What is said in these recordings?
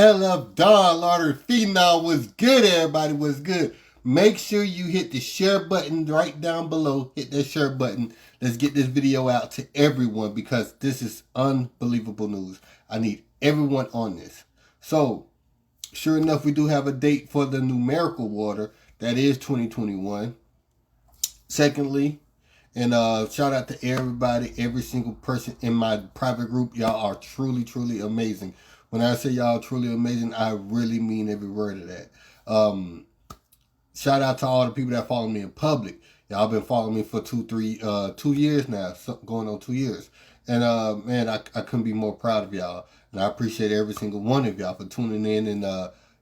LF Don Lauder Fenom was good, everybody was good. Make sure you hit the share button right down below. Hit that share button. Let's get this video out to everyone because this is unbelievable news. I need everyone on this. So, sure enough, we do have a date for the numerical water. That is 2021. Secondly, and shout out to everybody, every single person in my private group. Y'all are truly, truly amazing. When I say y'all truly amazing, I really mean every word of that. Shout out to all the people that follow me in public. Y'all been following me for 2 years now, going on 2 years. And man, I couldn't be more proud of y'all. And I appreciate every single one of y'all for tuning in and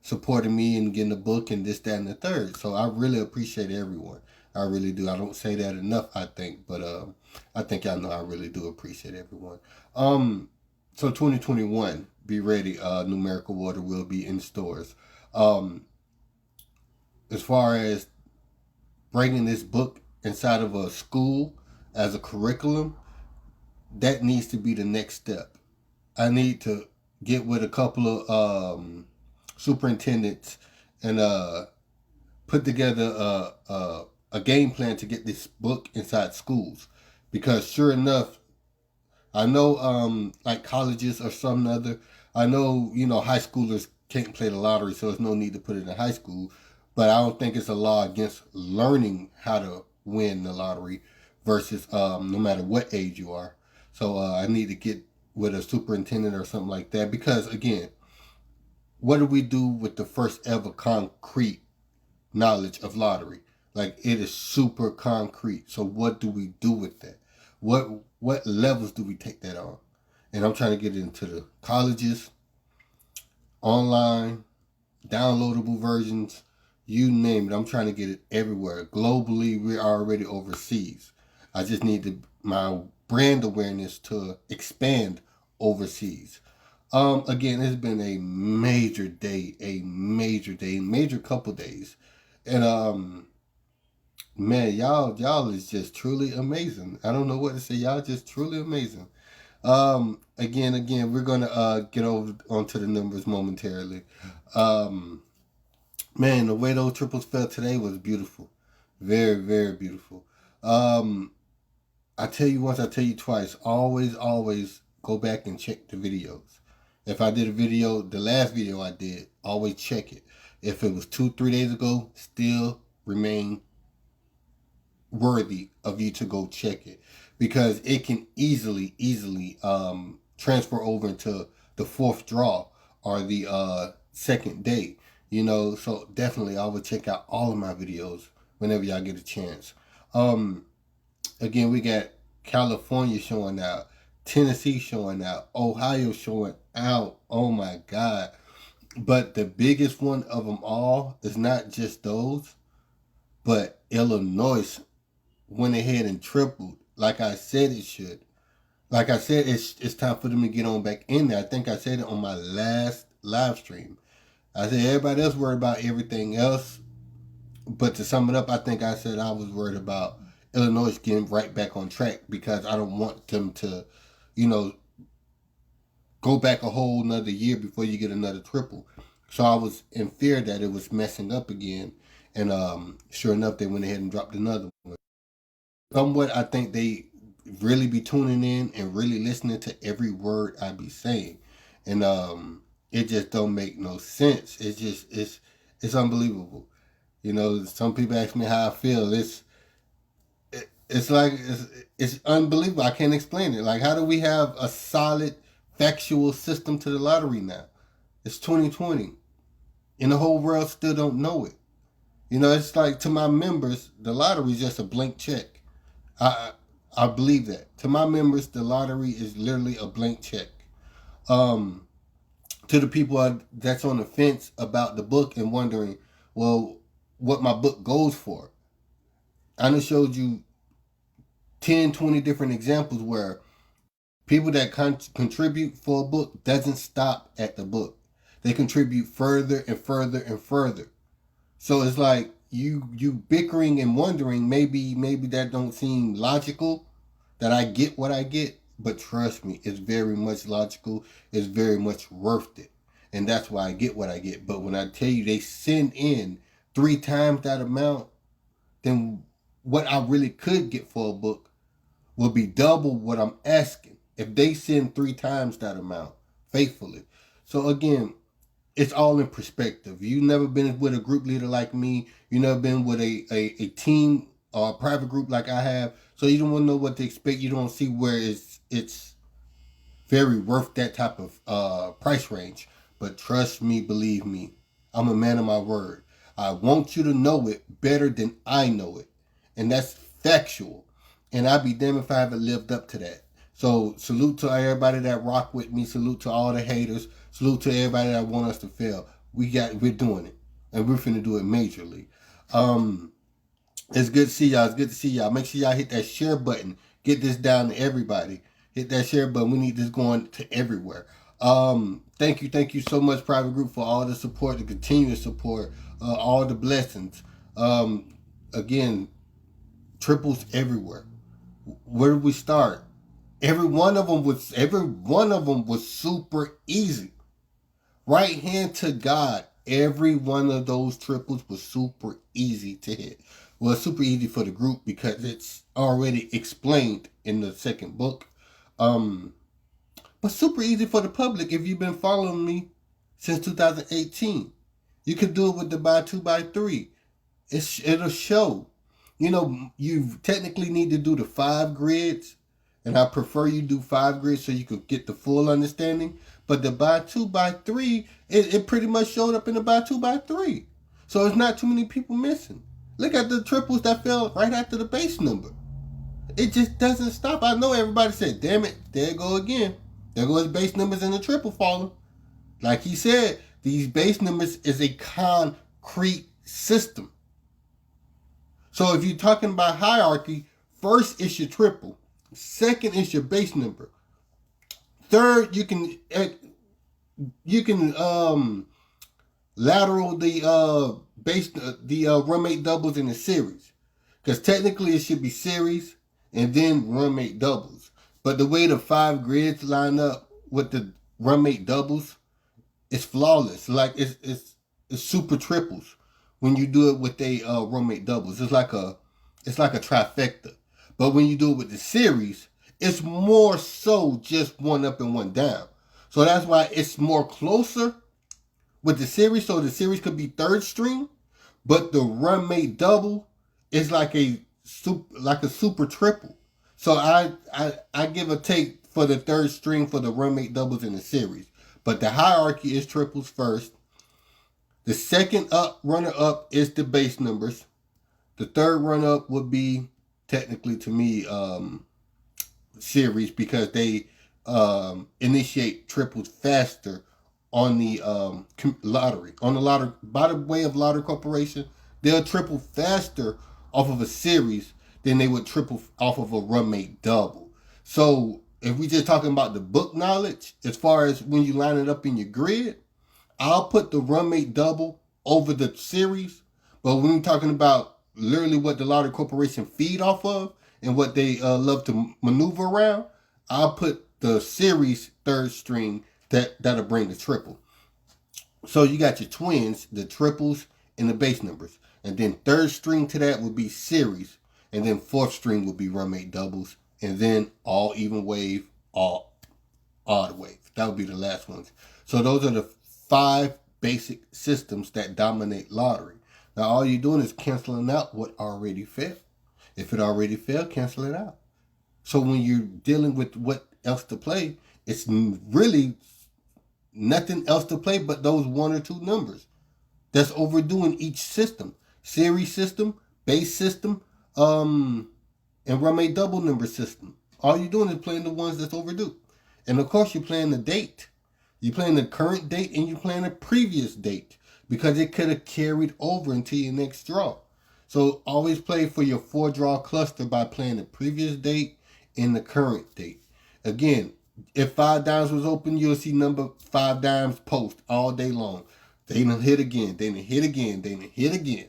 supporting me and getting the book and this, that, and the third. So I really appreciate everyone. I really do. I don't say that enough, I think, but I think y'all know I really do appreciate everyone. So 2021, be ready. Numerical water will be in stores. As far as bringing this book inside of a school as a curriculum, that needs to be the next step. I need to get with a couple of superintendents and put together a game plan to get this book inside schools. Because sure enough, I know like colleges or some other, I know, high schoolers can't play the lottery, so there's no need to put it in high school. But I don't think it's a law against learning how to win the lottery versus no matter what age you are. So I need to get with a superintendent or something like that. Because again, what do we do with the first ever concrete knowledge of lottery? Like, it is super concrete. So what do we do with that? What levels do we take that on? And I'm trying to get it into the colleges, online, downloadable versions, you name it. I'm trying to get it everywhere. Globally, we're already overseas. I just need my brand awareness to expand overseas. Again, it's been a major couple days. And man, y'all is just truly amazing. I don't know what to say. Y'all just truly amazing. Again, we're gonna get over onto the numbers momentarily. Man, the way those triples fell today was beautiful. Very, very beautiful. I tell you once, I tell you twice. Always go back and check the videos. If I did a video, the last video I did, always check it. If it was 2-3 days ago, still remain worthy of you to go check it, because it can easily transfer over into the fourth draw or the second day. So definitely I would check out all of my videos whenever y'all get a chance. Again, we got California showing out, Tennessee showing out, Ohio showing out. Oh my God. But the biggest one of them all is not just those, but Illinois went ahead and tripled like I said it should. Like I said, it's time for them to get on back in there. I think I said it on my last live stream. I said everybody else worried about everything else, but to sum it up, I think I said I was worried about Illinois getting right back on track, because I don't want them to, go back a whole another year before you get another triple. So I was in fear that it was messing up again, and sure enough, they went ahead and dropped another one. Somewhat, I think they really be tuning in and really listening to every word I be saying, and it just don't make no sense. It's unbelievable. Some people ask me how I feel. It's unbelievable. I can't explain it. Like, how do we have a solid factual system to the lottery now? It's 2020, and the whole world still don't know it. It's like, to my members, the lottery is just a blank check. I believe that. To my members, the lottery is literally a blank check. To the people that's on the fence about the book and wondering, well, what my book goes for, I just showed you 10, 20 different examples where people that contribute for a book doesn't stop at the book. They contribute further and further and further. So it's like you bickering and wondering, maybe that don't seem logical, that I get what I get, but trust me, it's very much logical. It's very much worth it. and that's why I get what I get. But when I tell you they send in 3 times that amount, then what I really could get for a book will be double what I'm asking if they send 3 times that amount faithfully. So again, it's all in perspective. You've never been with a group leader like me. You've never been with a team or a private group like I have. So you don't want to know what to expect. You don't see where it's very worth that type of price range. But trust me, believe me, I'm a man of my word. I want you to know it better than I know it. And that's factual. And I'd be damned if I haven't lived up to that. So salute to everybody that rock with me. Salute to all the haters. Salute to everybody that want us to fail. We're doing it. And we're finna do it majorly. It's good to see y'all. It's good to see y'all. Make sure y'all hit that share button. Get this down to everybody. Hit that share button. We need this going to everywhere. Thank you so much, private group, for all the support, the continuous support, all the blessings. Again, triples everywhere. Where did we start? Every one of them was super easy. Right hand to God. Every one of those triples was super easy to hit. Well, it's super easy for the group because it's already explained in the second book. But super easy for the public if you've been following me since 2018. You can do it with the by 2 by 3. It'll show. You know, you technically need to do the 5 grids, and I prefer you do 5 grids so you could get the full understanding. But the by 2 by 3, it pretty much showed up in the by 2 by 3. So it's not too many people missing. Look at the triples that fell right after the base number. It just doesn't stop. I know everybody said, damn it, there it go again. There goes base numbers in the triple falling. Like he said, these base numbers is a concrete system. So if you're talking about hierarchy, first is your triple. Second is your base number. Third, you can lateral the roommate doubles in the series, because technically it should be series and then roommate doubles. But the way the 5 grids line up with the roommate doubles, it's flawless. Like it's super triples when you do it with a roommate doubles. It's like a trifecta. But when you do it with the series, it's more so just one up and one down. So that's why it's more closer with the series. So the series could be third string, but the roommate double is like a super triple. So I give a take for the third string for the roommate doubles in the series. But the hierarchy is triples first. The second runner up is the base numbers. The third runner up would be technically to me series, because they initiate triples faster on the lottery. On the lottery, by the way of Lottery Corporation, they'll triple faster off of a series than they would triple off of a roommate double. So if we just talking about the book knowledge, as far as when you line it up in your grid, I'll put the roommate double over the series. But when we're talking about literally what the Lottery Corporation feed off of and what they love to maneuver around, I'll put the series third string that'll bring the triple. So you got your twins, the triples, and the base numbers. And then third string to that would be series. And then fourth string would be roommate doubles. And then all even wave, all odd wave. That would be the last ones. So those are the 5 basic systems that dominate lottery. Now all you're doing is canceling out what already failed. If it already failed, cancel it out. So when you're dealing with what else to play, it's really nothing else to play but those 1 or 2 numbers that's overdoing each system. Series system, base system, and roommate double number system. All you're doing is playing the ones that's overdue. And of course you're playing the date. You're playing the current date and you're playing the previous date, because it could have carried over into your next draw. So always play for your 4 draw cluster by playing the previous date and the current date. Again, if 5 dimes was open, you'll see number 5 dimes post all day long. They done hit again. They done hit again. They done hit again.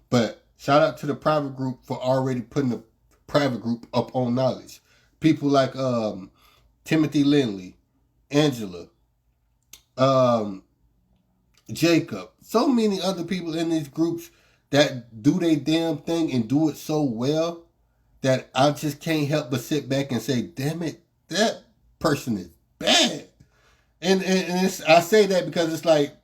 But shout out to the private group for already putting the private group up on knowledge. People like Timothy Lindley, Angela, Jacob, so many other people in these groups that do their damn thing and do it so well that I just can't help but sit back and say, damn it, that person is bad. And I say that because it's like,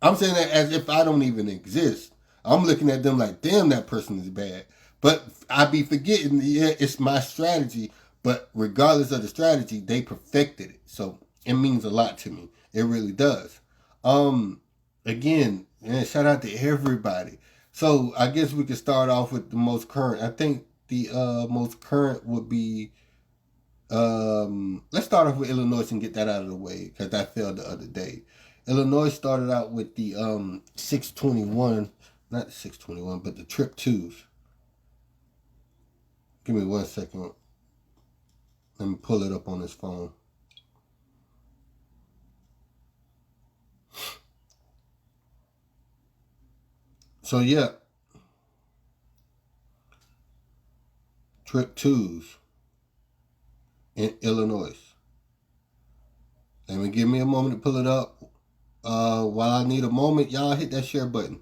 I'm saying that as if I don't even exist. I'm looking at them like, damn, that person is bad. But I be forgetting, yeah, it's my strategy. But regardless of the strategy, they perfected it. So it means a lot to me. It really does. Again, man, shout out to everybody. So I guess we could start off with the most current. I think the most current would be let's start off with Illinois and get that out of the way because that failed the other day. Illinois started out with the 621, not the 621, but the Trip Twos. Give me 1 second. Let me pull it up on this phone. So yeah, Trip Twos in Illinois. Let me give me a moment to pull it up. While I need a moment, y'all hit that share button.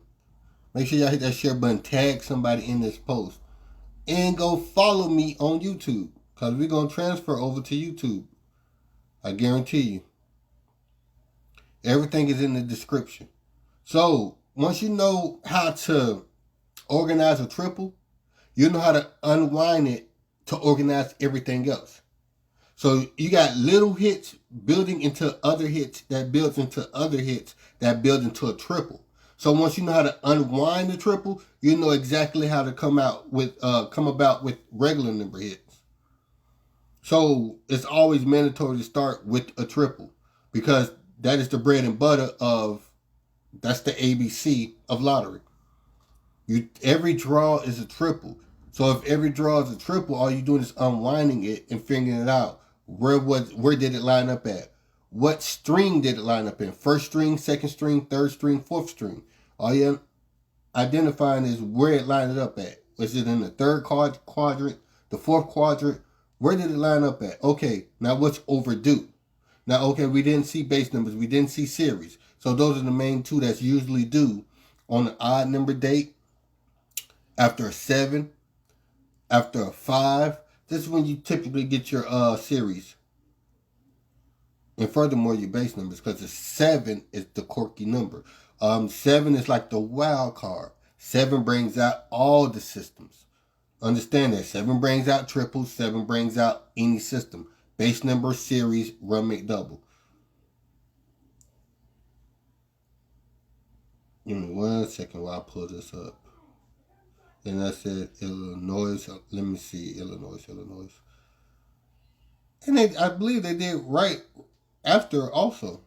Make sure y'all hit that share button. Tag somebody in this post. And go follow me on YouTube. Because we're going to transfer over to YouTube. I guarantee you. Everything is in the description. So, once you know how to organize a triple, you know how to unwind it to organize everything else. So, you got little hits building into other hits that builds into other hits that build into a triple. So once you know how to unwind the triple, you know exactly how to come about with regular number hits. So it's always mandatory to start with a triple because that is the bread and butter of, that's the ABC of lottery. Every draw is a triple. So if every draw is a triple, all you're doing is unwinding it and figuring it out. Where did it line up at? What string did it line up in? First string, second string, third string, fourth string. All you're identifying is where it lined up at. Was it in the third quadrant, the fourth quadrant? Where did it line up at? Okay, now what's overdue? Now, okay, we didn't see base numbers. We didn't see series. So those are the main two that's usually due on an odd number date, after a 7, after a 5. This is when you typically get your series. And furthermore, your base numbers, because the 7 is the quirky number. 7 is like the wild card. 7 brings out all the systems. Understand that 7 brings out triples, 7 brings out any system. Base number, series, run, make, double. Give me 1 second while I pull this up. And I said Illinois. Let me see, Illinois. And I believe they did right after also.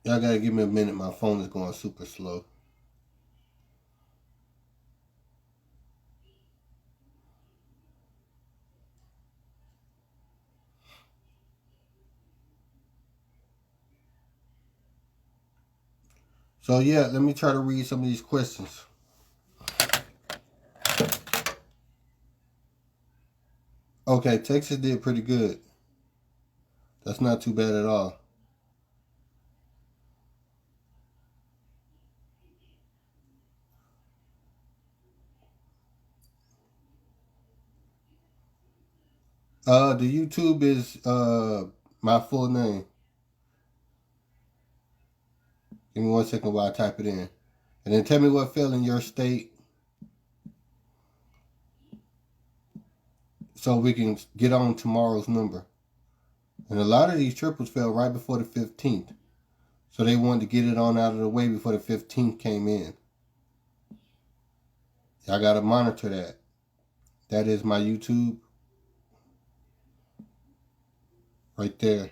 Y'all gotta give me a minute. My phone is going super slow. So yeah, let me try to read some of these questions. Okay, Texas did pretty good. That's not too bad at all. The YouTube is my full name. Give me 1 second while I type it in. And then tell me what fell in your state so we can get on tomorrow's number. And a lot of these triples fell right before the 15th. So they wanted to get it on out of the way before the 15th came in. Y'all got to monitor that. That is my YouTube right there.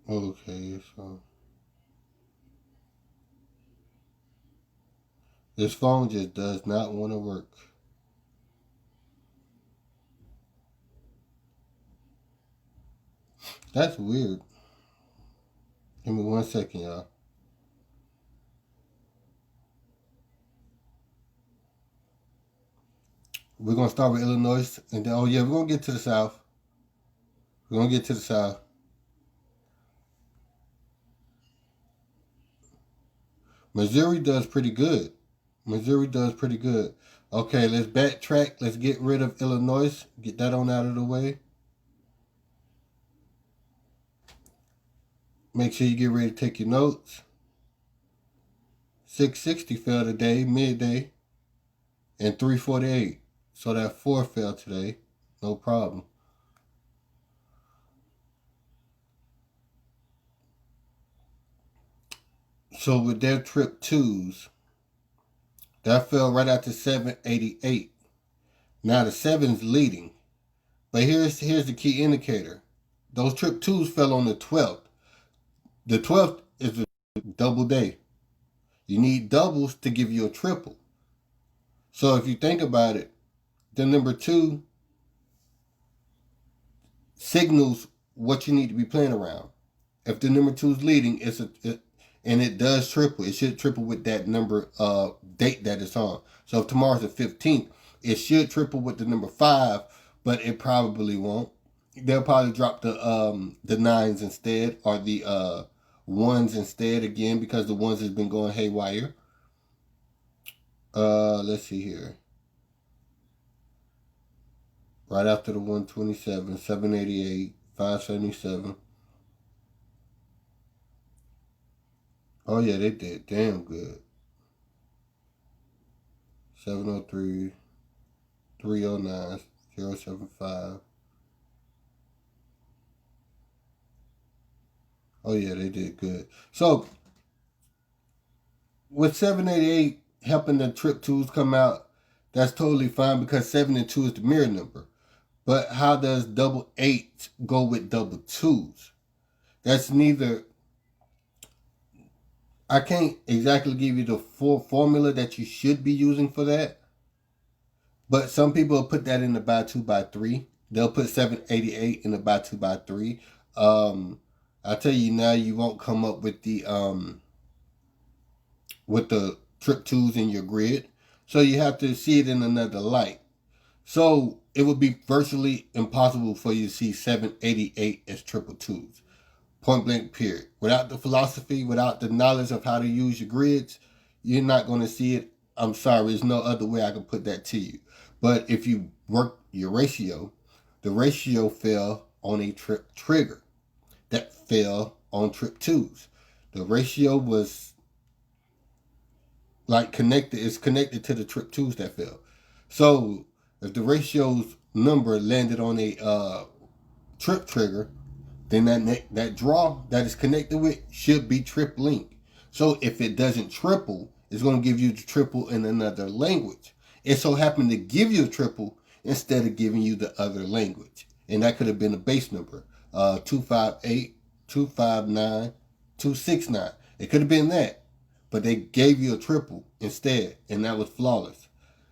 Okay, so this phone just does not want to work. That's weird. Give me 1 second, y'all. We're gonna start with Illinois, and then we're gonna get to the South. We're gonna get to the South. Missouri does pretty good. Missouri does pretty good. Okay, let's backtrack. Let's get rid of Illinois. Get that on out of the way. Make sure you get ready to take your notes. 660 fell today, midday, and 348. So that 4 fell today. No problem. So with their trip twos, that fell right after 788. Now the 7's leading. But here's the key indicator. Those trip twos fell on the 12th. The 12th is a double day. You need doubles to give you a triple. So if you think about it, the number 2 signals what you need to be playing around. If the number 2 is leading, and it does triple. It should triple with that number date that it's on. So if tomorrow's the 15th, it should triple with the number 5, but it probably won't. They'll probably drop the 9s instead, or the 1s instead again, because the 1s has been going haywire. Let's see here. Right after the 127, 788, 577. Oh yeah, they did damn good. 703, 309, 075. Oh yeah, they did good. So with 788 helping the trip twos come out, that's totally fine because 7 and 2 is the mirror number. But how does double 8 go with double 2s? That's neither. I can't exactly give you the full formula that you should be using for that. But some people put that in the by 2 by 3. They'll put 788 in the by 2 by 3. I tell you now, you won't come up with the trip twos in your grid. So you have to see it in another light. So it would be virtually impossible for you to see 788 as triple twos. Point blank period. Without the philosophy, without the knowledge of how to use your grids, you're not going to see it. I'm sorry, there's no other way I can put that to you. But if you work your ratio, the ratio fell on a trip trigger that fell on trip twos. The ratio was it's connected to the trip twos that fell. So if the ratio's number landed on a trip trigger, then that draw that is connected with should be trip link. So if it doesn't triple, it's going to give you the triple in another language. It so happened to give you a triple instead of giving you the other language. And that could have been a base number, 258, 259, 269. It could have been that, but they gave you a triple instead, and that was flawless.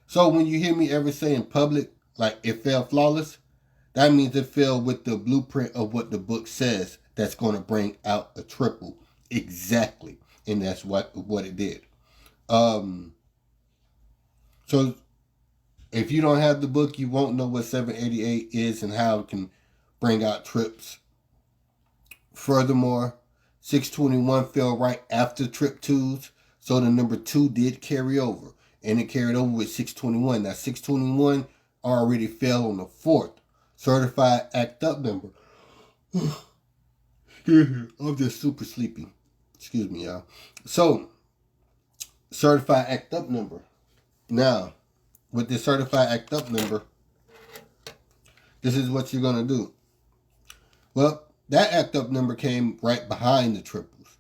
So when you hear me ever say in public, like it fell flawless, that means it fell with the blueprint of what the book says that's going to bring out a triple exactly, and that's what it did. So if you don't have the book, you won't know what 788 is and how it can bring out trips. Furthermore, 621 fell right after trip twos, so the number 2 did carry over, and it carried over with 621. Now 621 already fell on the 4th. Certified act up number. I'm just super sleepy. Excuse me, y'all. So, certified act up number. Now, with this certified act up number, this is what you're going to do. Well, that act up number came right behind the triples.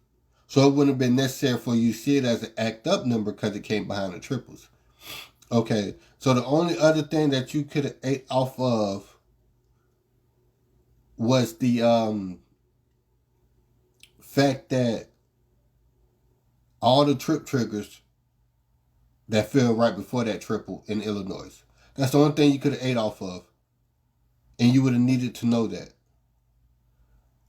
So it wouldn't have been necessary for you to see it as an act up number because it came behind the triples. Okay, so the only other thing that you could have ate off of was the fact that all the trip triggers that fell right before that triple in Illinois. That's the only thing you could have ate off of. And you would have needed to know that.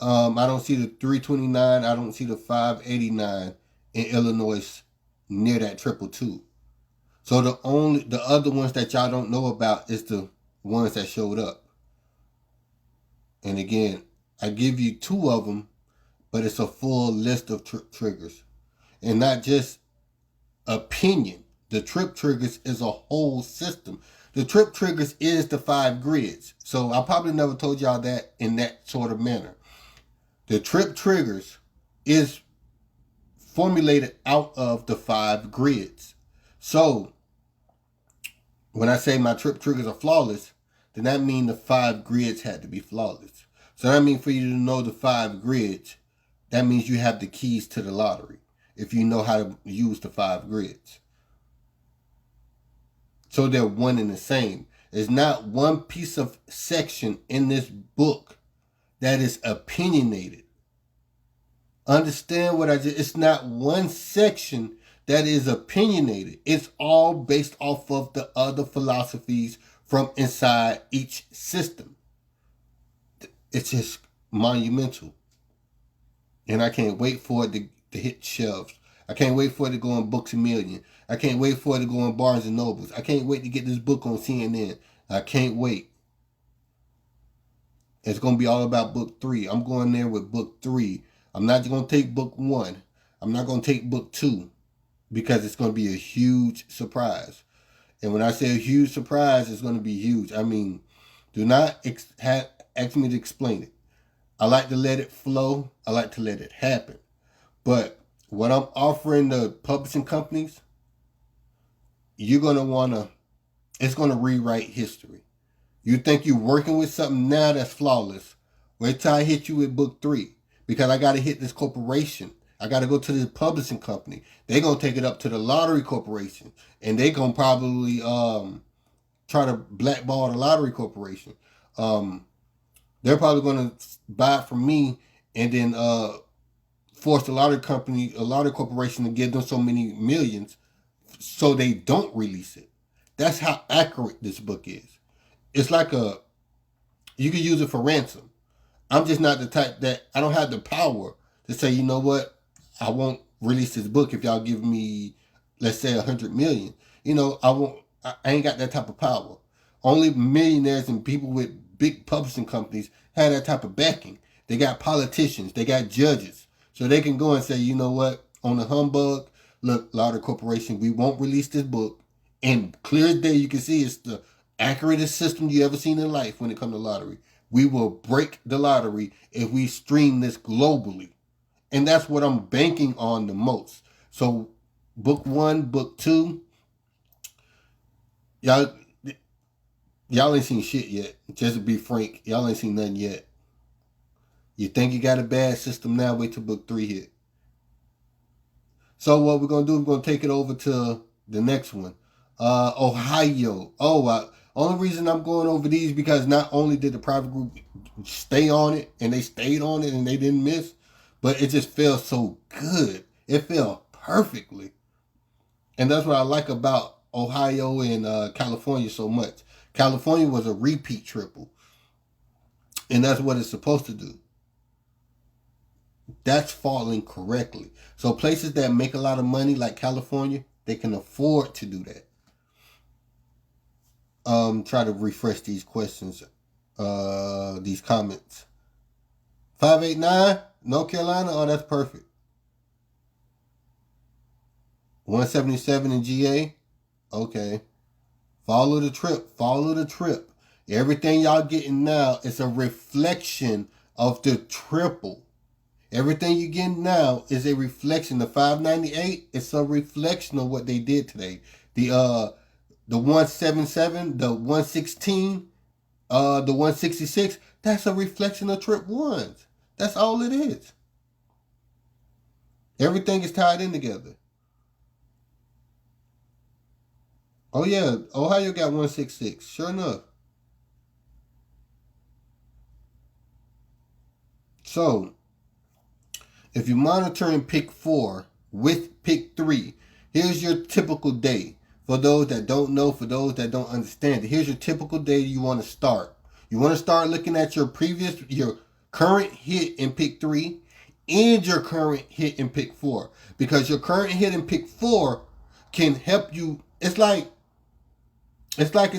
I don't see the 329. I don't see the 589 in Illinois near that 222. So the other ones that y'all don't know about is the ones that showed up. And again, I give you two of them, but it's a full list of triggers, and not just opinion. The trip triggers is a whole system. The trip triggers is the 5 grids. So I probably never told y'all that in that sort of manner. The trip triggers is formulated out of the 5 grids. So when I say my trip triggers are flawless, then that means the 5 grids had to be flawless. So that means for you to know the 5 grids, that means you have the keys to the lottery if you know how to use the 5 grids. So they're one and the same. There's not one piece of section in this book that is opinionated. Understand what I just, it's not one section that is opinionated. It's all based off of the other philosophies from inside each system. It's just monumental. And I can't wait for it to hit shelves. I can't wait for it to go on Books A Million. I can't wait for it to go on Barnes and Nobles. I can't wait to get this book on CNN. I can't wait. It's going to be all about book 3. I'm going there with book 3. I'm not going to take book 1. I'm not going to take book 2 because it's going to be a huge surprise. And when I say a huge surprise, it's going to be huge. I mean, do not ask me to explain it. I like to let it flow. I like to let it happen. But what I'm offering the publishing companies, you're going to want to, it's going to rewrite history. You think you're working with something now that's flawless. Wait till I hit you with book 3. Because I got to hit this corporation. I got to go to the publishing company. They're going to take it up to the lottery corporation. And they're going to probably try to blackball the lottery corporation. They're probably going to buy it from me and then force the lottery company, a lottery corporation to give them so many millions so they don't release it. That's how accurate this book is. It's like you can use it for ransom. I'm just not the type that, I don't have the power to say, you know what, I won't release this book if y'all give me, let's say, 100 million. You know, I ain't got that type of power. Only millionaires and people with big publishing companies have that type of backing. They got politicians, they got judges. So they can go and say, you know what, on the humbug, look, Lottery Corporation, we won't release this book. And clear as day, you can see it's the accuratest system you ever seen in life when it comes to lottery. We will break the lottery if we stream this globally. And that's what I'm banking on the most. So book 1, book 2, y'all ain't seen shit yet. Just to be frank, y'all ain't seen nothing yet. You think you got a bad system now, wait till book 3 hit. So what we're going to do, we're going to take it over to the next one. Ohio. Only reason I'm going over these because not only did the private group stay on it and they stayed on it and they didn't miss, but it just felt so good. It felt perfectly. And that's what I like about Ohio and California so much. California was a repeat triple. And that's what it's supposed to do. That's falling correctly. So places that make a lot of money like California, they can afford to do that. Try to refresh these questions, these comments. 589, North Carolina. Oh, that's perfect. 177 in GA. Okay. Follow the trip. Follow the trip. Everything y'all getting now is a reflection of the triple. Everything you getting now is a reflection. The 598, it's a reflection of what they did today. The 177, the 116, the 166, that's a reflection of trip 1s. That's all it is. Everything is tied in together. Oh yeah, Ohio got 166. Sure enough. So, if you're monitoring pick 4 with pick 3, here's your typical day. For those that don't know, for those that don't understand it, here's your typical day you want to start. You want to start looking at your current hit in pick 3 and your current hit in pick 4. Because your current hit in pick 4 can help you. It's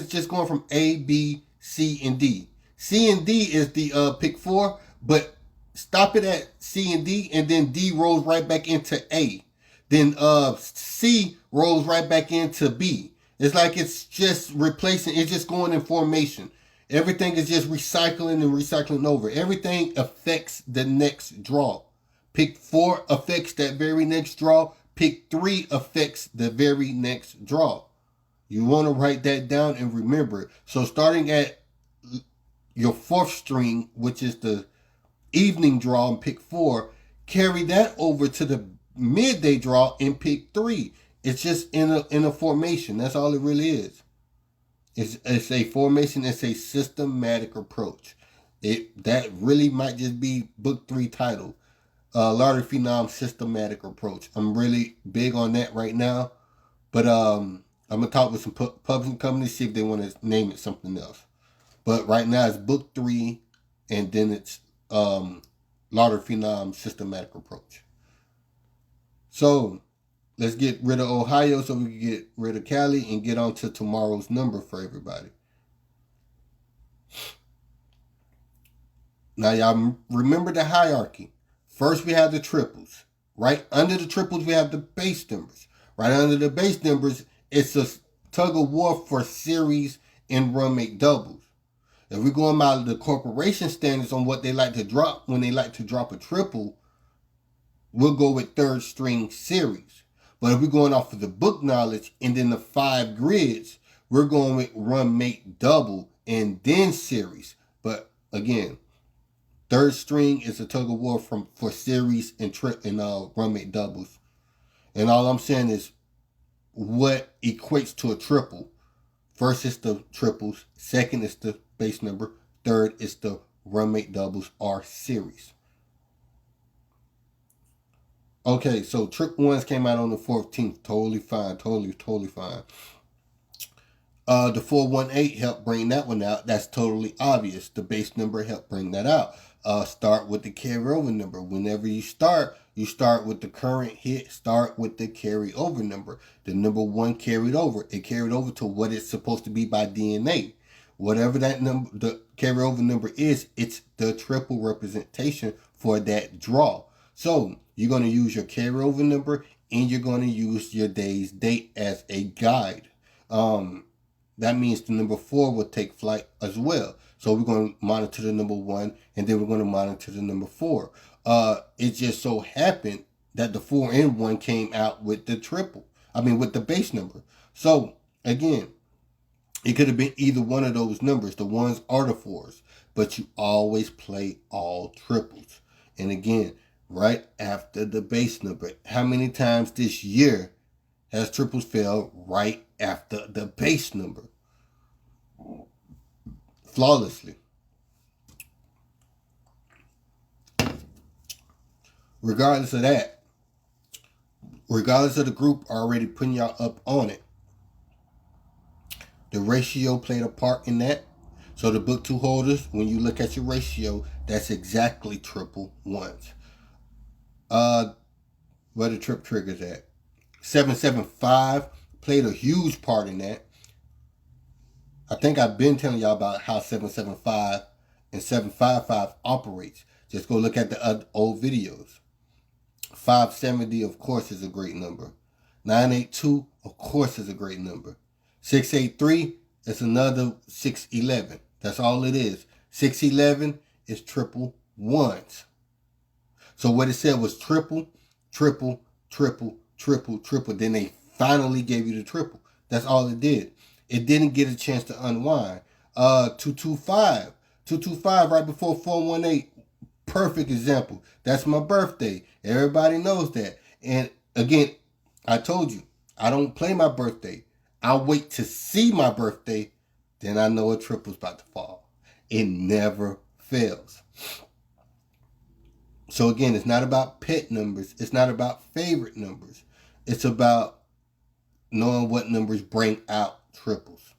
just going from A, B, C, and D. C and D is the pick 4, but stop it at C and D, and then D rolls right back into A. Then C rolls right back into B. It's like it's just replacing. It's just going in formation. Everything is just recycling and recycling over. Everything affects the next draw. Pick 4 affects that very next draw. Pick 3 affects the very next draw. You want to write that down and remember it. So starting at your 4th string, which is the evening draw in pick 4, carry that over to the midday draw in pick 3. It's just in a formation. That's all it really is. It's a formation. It's a systematic approach. That really might just be book 3 title. Lottery Phenom systematic approach. I'm really big on that right now. But I'm going to talk with some publishing companies, see if they want to name it something else. But right now it's book 3, and then it's Lottery Phenom systematic approach. So let's get rid of Ohio so we can get rid of Cali and get on to tomorrow's number for everybody. Now y'all remember the hierarchy. First we have the triples. Right under the triples we have the base numbers. Right under the base numbers, it's a tug of war for series and run-make doubles. If we're going by the corporation standards on what they like to drop when they like to drop a triple, we'll go with 3rd string series. But if we're going off of the book knowledge and then the 5 grids, we're going with run-make double and then series. But again, 3rd string is a tug of war for series and run-make doubles. And all I'm saying is what equates to a triple. First is the triples. Second is the base number. Third is the run-make doubles or series. Okay, so trick ones came out on the 14th. Totally fine. Totally fine. The 418 helped bring that one out. That's totally obvious. The base number helped bring that out. Start with the carryover number. Whenever you start with the current hit. Start with the carryover number. The number 1 carried over. It carried over to what it's supposed to be by DNA. Whatever that number, the carryover number is, it's the triple representation for that draw. So you're going to use your carryover number and you're going to use your day's date as a guide. That means the number 4 will take flight as well. So we're going to monitor the number 1 and then we're going to monitor the number 4. It just so happened that the 4 and 1 came out with the triple. With the base number. So again, it could have been either one of those numbers, the 1s or the 4s. But you always play all triples. And again, right after the base number. How many times this year has triples failed right after the base number? Flawlessly. Regardless of that, regardless of the group already putting y'all up on it, the ratio played a part in that. So the book 2 holders, when you look at your ratio, that's exactly triple ones. Where the trip triggers at. 775 played a huge part in that. I think I've been telling y'all about how 775 and 755 operates. Just go look at the old videos. 570, of course, is a great number. 982, of course, is a great number. 683 is another 611. That's all it is. 611 is triple ones. So what it said was triple, triple, triple, triple, triple. Then they finally gave you the triple. That's all it did. It didn't get a chance to unwind. 225. 225 right before 418. Perfect example. That's my birthday. Everybody knows that. And again, I told you, I don't play my birthday. I'll wait to see my birthday. Then I know a triple's about to fall. It never fails. So again, it's not about pet numbers. It's not about favorite numbers. It's about knowing what numbers bring out triples.